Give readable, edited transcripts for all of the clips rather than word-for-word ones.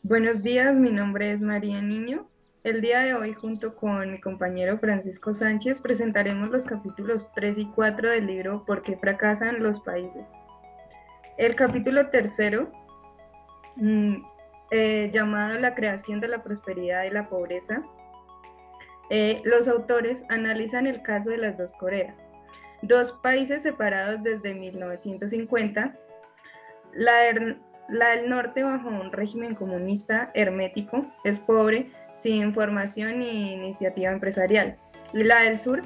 Buenos días, mi nombre es María Niño. El día de hoy, junto con mi compañero Francisco Sánchez, presentaremos los capítulos 3 y 4 del libro ¿Por qué fracasan los países? El capítulo tercero, mm, llamado La creación de la prosperidad y la pobreza, los autores analizan el caso de las dos Coreas, dos países separados desde 1950. La del norte, bajo un régimen comunista hermético, es pobre, sin formación ni iniciativa empresarial. Y la del sur,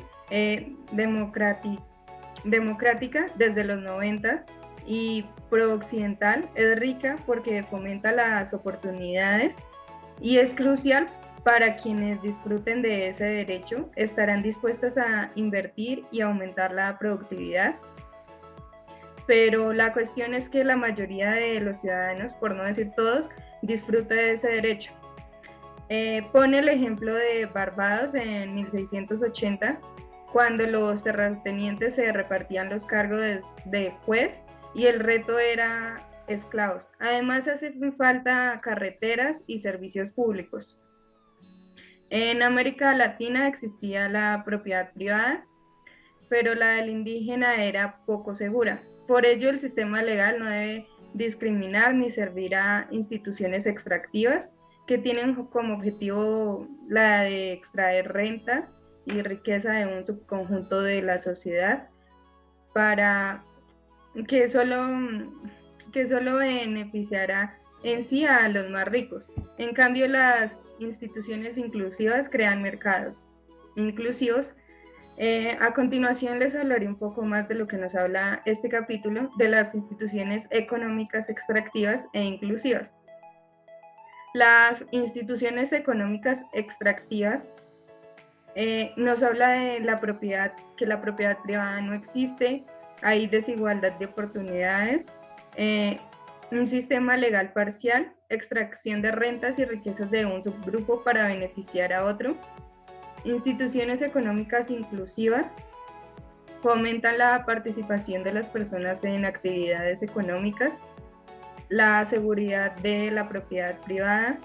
democrática desde los 90 y pro-occidental, es rica porque fomenta las oportunidades y es crucial para quienes disfruten de ese derecho, estarán dispuestas a invertir y aumentar la productividad, pero la cuestión es que la mayoría de los ciudadanos, por no decir todos, disfruta de ese derecho. Pone el ejemplo de Barbados en 1680, cuando los terratenientes se repartían los cargos de juez y el reto era esclavos. Además, hace falta carreteras y servicios públicos. En América Latina existía la propiedad privada, pero la del indígena era poco segura. Por ello, el sistema legal no debe discriminar ni servir a instituciones extractivas que tienen como objetivo la de extraer rentas y riqueza de un subconjunto de la sociedad para que solo, que solo beneficiará en sí a los más ricos. En cambio, las instituciones inclusivas crean mercados inclusivos. A continuación les hablaré un poco más de lo que nos habla este capítulo de las instituciones económicas extractivas e inclusivas. Las instituciones económicas extractivas nos habla de la propiedad, que la propiedad privada no existe, hay desigualdad de oportunidades, un sistema legal parcial, extracción de rentas y riquezas de un subgrupo para beneficiar a otro, instituciones económicas inclusivas, fomentan la participación de las personas en actividades económicas, la seguridad de la propiedad privada,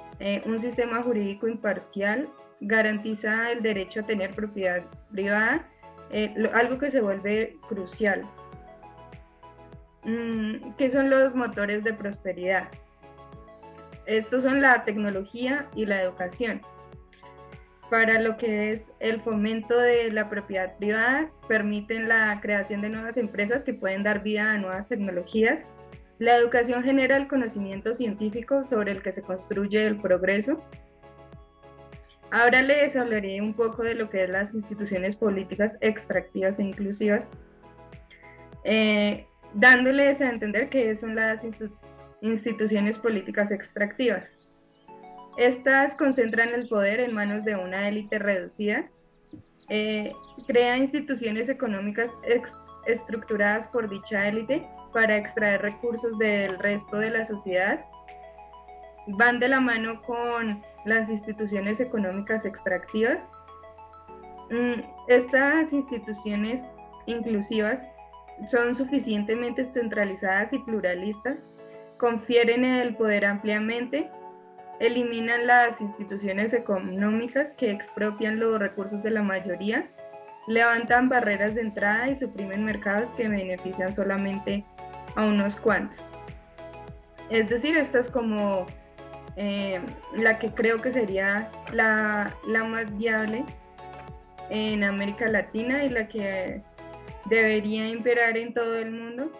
un sistema jurídico imparcial, garantiza el derecho a tener propiedad privada, algo que se vuelve crucial. ¿Qué son los motores de prosperidad? Estos son la tecnología y la educación. Para lo que es el fomento de la propiedad privada, permiten la creación de nuevas empresas que pueden dar vida a nuevas tecnologías. La educación genera el conocimiento científico sobre el que se construye el progreso. Ahora les hablaré un poco de lo que es las instituciones políticas extractivas e inclusivas, dándoles a entender qué son las instituciones políticas extractivas. Estas concentran el poder en manos de una élite reducida, crea instituciones económicas estructuradas por dicha élite para extraer recursos del resto de la sociedad, van de la mano con las instituciones económicas extractivas. Estas instituciones inclusivas son suficientemente centralizadas y pluralistas, confieren el poder ampliamente, eliminan las instituciones económicas que expropian los recursos de la mayoría, levantan barreras de entrada y suprimen mercados que benefician solamente a unos cuantos. Es decir, esta es como la que creo que sería la más viable en América Latina y la que debería imperar en todo el mundo,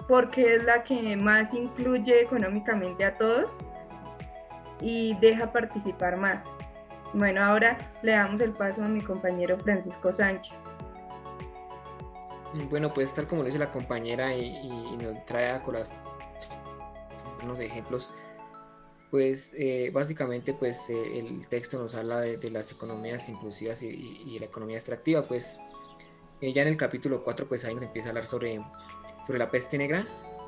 porque es la que más incluye económicamente a todos y deja participar más. Bueno, ahora le damos el paso a mi compañero Francisco Sánchez. Bueno, pues tal como lo dice la compañera y nos trae a colación unos ejemplos, pues básicamente pues el texto nos habla de las economías inclusivas y la economía extractiva. Pues ya en el capítulo 4 pues ahí nos empieza a hablar sobre la peste negra,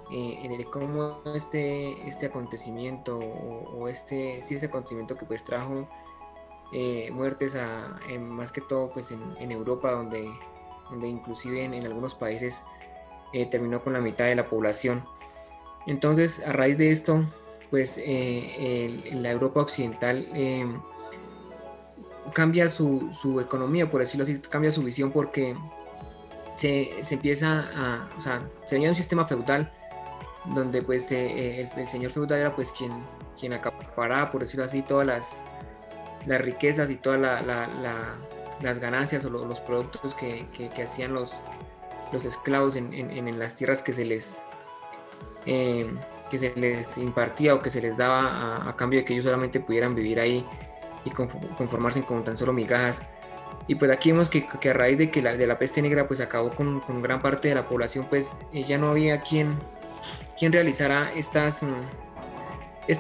de cómo este acontecimiento o este acontecimiento que pues trajo muertes más que todo pues en Europa, donde inclusive en algunos países terminó con la mitad de la población. Entonces, a raíz de esto, pues la Europa occidental cambia su economía, por decirlo así, cambia su visión porque se empieza o sea, se venía un sistema feudal donde pues el señor feudal era pues quien acaparaba, por decirlo así, todas las riquezas y todas las ganancias o los productos que hacían los esclavos en las tierras eh, que se les impartía o que se les daba a cambio de que ellos solamente pudieran vivir ahí y conformarse con tan solo migajas. Y pues aquí vemos que a raíz de la peste negra pues acabó con gran parte de la población, pues ya no había quien realizara estas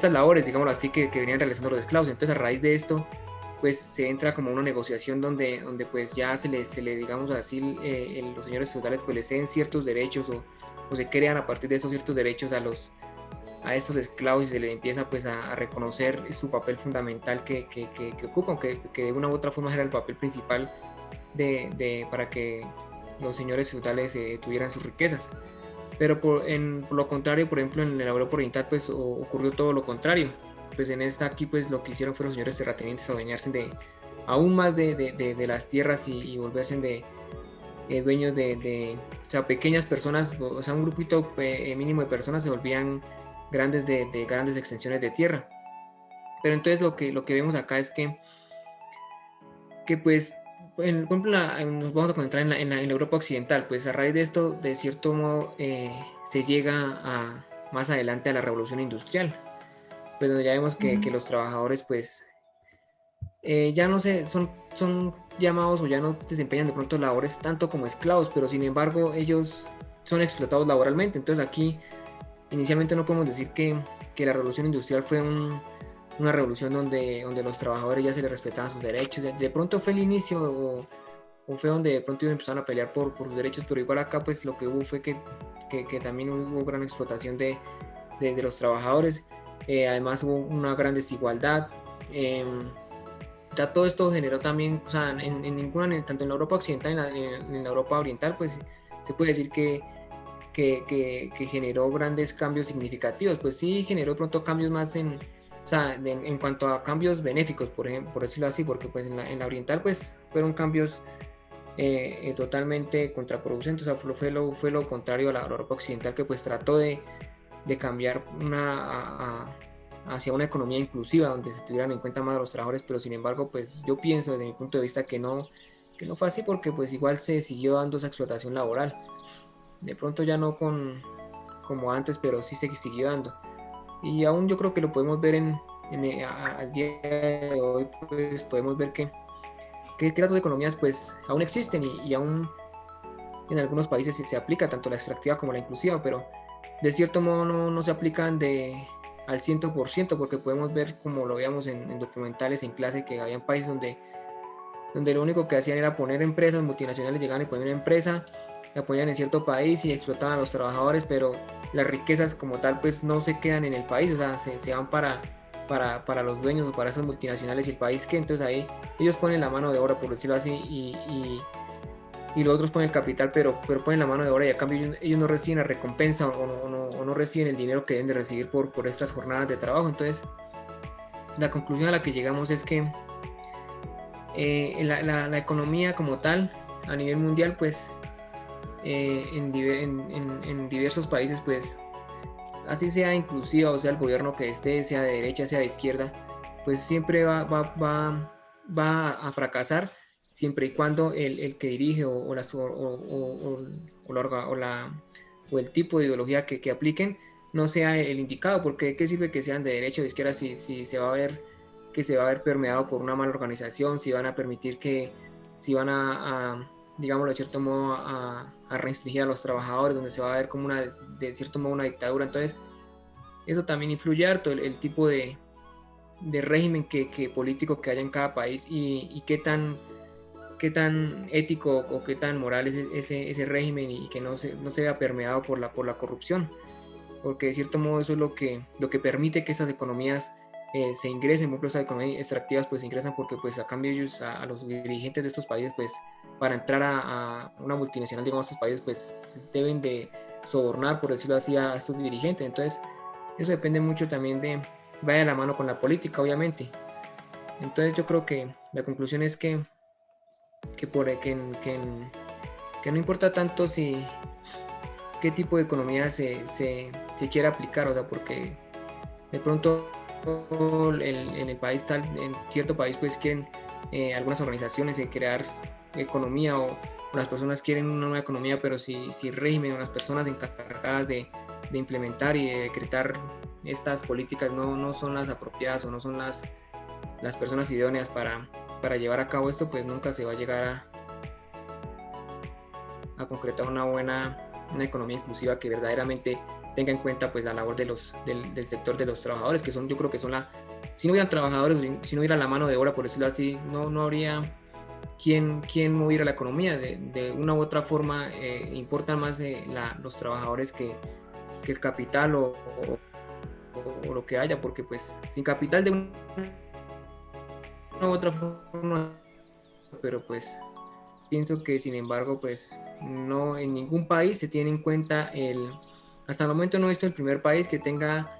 labores, digámoslo así, que venían realizando los esclavos. Entonces a raíz de esto pues se entra como una negociación donde pues ya se le digamos así, los señores feudales pues les ceden ciertos derechos o se crean a partir de esos ciertos derechos a estos esclavos y se les empieza pues a reconocer su papel fundamental que ocupan, que de una u otra forma era el papel principal para que los señores feudales tuvieran sus riquezas. Pero por lo contrario, por ejemplo, en la Europa Oriental pues ocurrió todo lo contrario. Pues en esta aquí pues lo que hicieron fueron los señores terratenientes adueñarse aún más de las tierras y volverse dueños o sea, pequeñas personas, o sea, un grupito mínimo de personas se volvían grandes extensiones de tierra. Pero entonces lo que vemos acá es que pues, por ejemplo, nos vamos a concentrar en la Europa occidental, pues a raíz de esto, de cierto modo, se llega más adelante a la revolución industrial, pues donde ya vemos que los trabajadores pues ya no son llamados o ya no desempeñan de pronto labores tanto como esclavos, pero sin embargo ellos son explotados laboralmente. Entonces aquí inicialmente no podemos decir que la revolución industrial fue una revolución donde los trabajadores ya se les respetaban sus derechos. De pronto fue el inicio o fue donde de pronto ellos empezaron a pelear por sus derechos, pero igual acá pues lo que hubo fue que también hubo gran explotación de los trabajadores. Además hubo una gran desigualdad. O sea, todo esto generó también, o sea, tanto en la Europa occidental en la Europa oriental, pues se puede decir que generó grandes cambios significativos. Pues sí generó pronto cambios más o sea, en cuanto a cambios benéficos, por ejemplo, por decirlo así, porque pues en la oriental pues fueron cambios totalmente contraproducentes. O sea, fue lo contrario a la Europa occidental, que pues trató de cambiar hacia una economía inclusiva donde se tuvieran en cuenta más a los trabajadores, pero sin embargo pues yo pienso desde mi punto de vista que no fue así, porque pues igual se siguió dando esa explotación laboral, de pronto ya no como antes, pero sí se siguió dando, y aún yo creo que lo podemos ver al día de hoy. Pues podemos ver que las dos economías pues aún existen y aún en algunos países se aplica tanto la extractiva como la inclusiva, pero de cierto modo no se aplican al 100%, porque podemos ver, como lo veíamos en documentales en clase, que había países donde lo único que hacían era poner empresas multinacionales, llegaban y ponían una empresa, la ponían en cierto país y explotaban a los trabajadores, pero las riquezas como tal pues no se quedan en el país, o sea, se van para los dueños o para esas multinacionales, y el país que entonces ahí ellos ponen la mano de obra, por decirlo así, y los otros ponen el capital, pero ponen la mano de obra, y a cambio ellos no reciben la recompensa o no reciben el dinero que deben de recibir por estas jornadas de trabajo. Entonces la conclusión a la que llegamos es que la economía como tal a nivel mundial pues en diversos países, pues así sea inclusiva o sea el gobierno que esté, sea de derecha, sea de izquierda, pues siempre va a fracasar, siempre y cuando el que dirige o el tipo de ideología que apliquen no sea el indicado, porque ¿qué sirve que sean de derecha o de izquierda si se va a ver que se va a ver permeado por una mala organización, si van a permitir si van digámoslo de cierto modo, a restringir a los trabajadores, donde se va a ver como de cierto modo una dictadura? Entonces eso también influye harto el tipo de régimen político que haya en cada país, y qué tan ético o qué tan moral es ese régimen, y que no se vea permeado por la corrupción, porque de cierto modo eso es lo que permite que estas economías se ingresen. Por ejemplo, estas economías extractivas pues se ingresan porque pues a cambio ellos, a los dirigentes de estos países, pues para entrar a una multinacional, digamos, estos países pues deben de sobornar, por decirlo así, a estos dirigentes. Entonces eso depende mucho también de, vaya de la mano con la política, obviamente. Entonces yo creo que la conclusión es que no importa tanto si qué tipo de economía se quiere aplicar, o sea, porque de pronto en el país tal, en cierto país pues quieren algunas organizaciones crear economía o las personas quieren una nueva economía, pero si el régimen o las personas encargadas de implementar y de decretar estas políticas no son las apropiadas o no son las personas idóneas para llevar a cabo esto, pues nunca se va a llegar a concretar una economía inclusiva que verdaderamente tenga en cuenta pues la labor del sector de los trabajadores, que son, yo creo que son si no hubieran trabajadores, si no hubiera la mano de obra, por decirlo así, no habría quien moviera la economía. De una u otra forma importan más los trabajadores que el capital o lo que haya, porque pues sin capital de una u otra forma, pero pues pienso que sin embargo pues no en ningún país se tiene en cuenta hasta el momento no he visto el primer país que tenga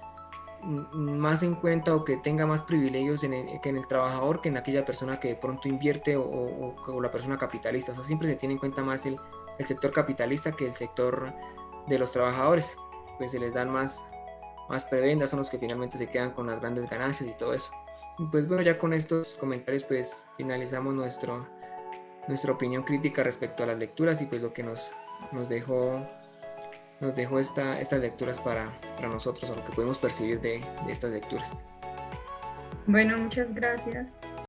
más en cuenta o que tenga más privilegios que en el trabajador que en aquella persona que de pronto invierte o la persona capitalista. O sea, siempre se tiene en cuenta más el sector capitalista que el sector de los trabajadores, pues se les dan más prebendas, son los que finalmente se quedan con las grandes ganancias y todo eso. Y pues bueno, ya con estos comentarios pues finalizamos nuestra opinión crítica respecto a las lecturas y pues lo que nos dejó estas lecturas para nosotros, o lo que podemos percibir de estas lecturas. Bueno, muchas gracias.